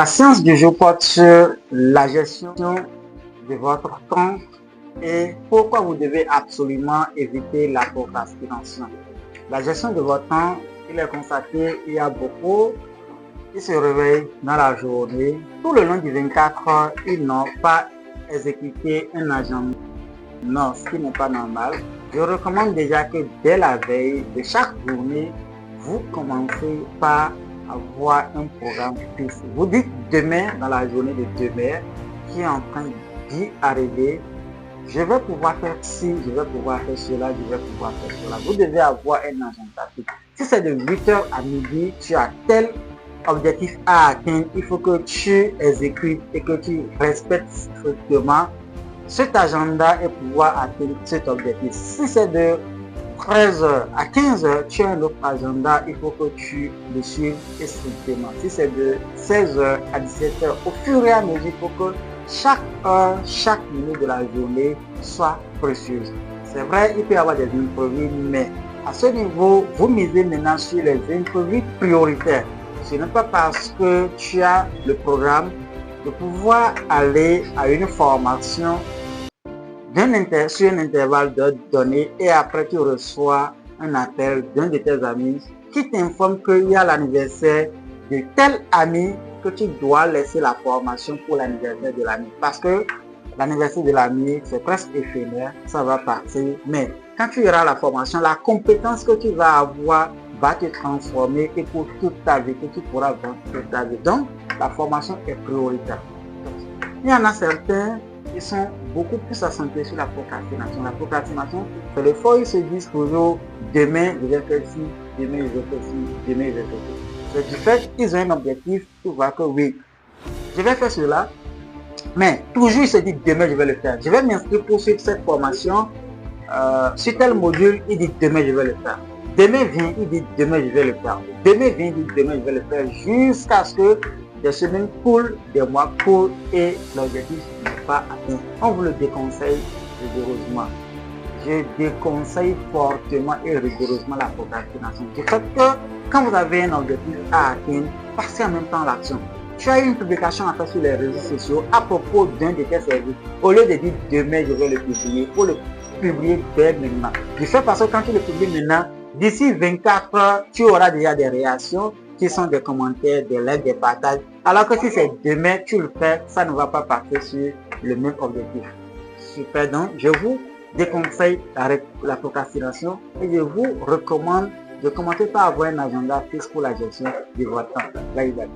La séance du jour porte sur la gestion de votre temps et pourquoi vous devez absolument éviter la procrastination. La gestion de votre temps, il est constaté, il y a beaucoup qui se réveillent dans la journée. Tout le long du 24 heures, ils n'ont pas exécuté un agenda. Non, ce qui n'est pas normal. Je recommande déjà que dès la veille de chaque journée, vous commencez par avoir un programme fixe. Vous dites demain, dans la journée de demain, qui est en train d'y arriver, je vais pouvoir faire ci, je vais pouvoir faire cela, je vais pouvoir faire cela. Vous devez avoir un agenda fixe. Si c'est de 8h à midi, tu as tel objectif à atteindre, il faut que tu exécutes et que tu respectes strictement cet agenda et pouvoir atteindre cet objectif. Si c'est de 13h à 15h, tu as un autre agenda, il faut que tu le suives strictement. Si c'est de 16h à 17h, au fur et à mesure, il faut que chaque heure, chaque minute de la journée soit précieuse. C'est vrai, il peut y avoir des imprévus, mais à ce niveau, vous misez maintenant sur les imprévus prioritaires. Ce n'est pas parce que tu as le programme de pouvoir aller à une formation sur un intervalle d'heure donné et après tu reçois un appel d'un de tes amis qui t'informe qu'il y a l'anniversaire de tel ami que tu dois laisser la formation pour l'anniversaire de l'ami. Parce que l'anniversaire de l'ami, c'est presque éphémère, ça va partir. Mais quand tu iras à la formation, la compétence que tu vas avoir va te transformer et pour toute ta vie, que tu pourras vendre toute ta vie. Donc, la formation est prioritaire. Il y en a certains qui sont beaucoup plus accentués sur la procrastination. La procrastination, c'est le fois où ils se disent toujours demain je vais faire ci, demain je vais faire ci, demain je vais faire ci. C'est du fait qu'ils ont un objectif, tu vois que oui, je vais faire cela, mais toujours ils se disent demain je vais le faire. Je vais m'inscrire pour suivre cette formation sur tel module, il dit demain je vais le faire. Demain vient, il dit demain je vais le faire. Demain vient, il dit demain je vais le faire jusqu'à ce que des semaines coulent, des mois coulent et l'objectif n'est pas atteint. On vous le déconseille rigoureusement. Je déconseille fortement et rigoureusement la procrastination. Du fait que quand vous avez un objectif à atteindre, passez en même temps l'action. Tu as une publication à faire sur les réseaux sociaux à propos d'un de tes services. Au lieu de dire demain je vais le publier, il faut le publier dès maintenant. Du fait parce que quand tu le publies maintenant, d'ici 24 heures, tu auras déjà des réactions qui sont des commentaires, des likes, des partages. Alors que si c'est demain, tu le fais, ça ne va pas partir sur le même objectif. Super, donc je vous déconseille la procrastination et je vous recommande de commencer par avoir un agenda fixe pour la gestion de votre temps. Bye bye.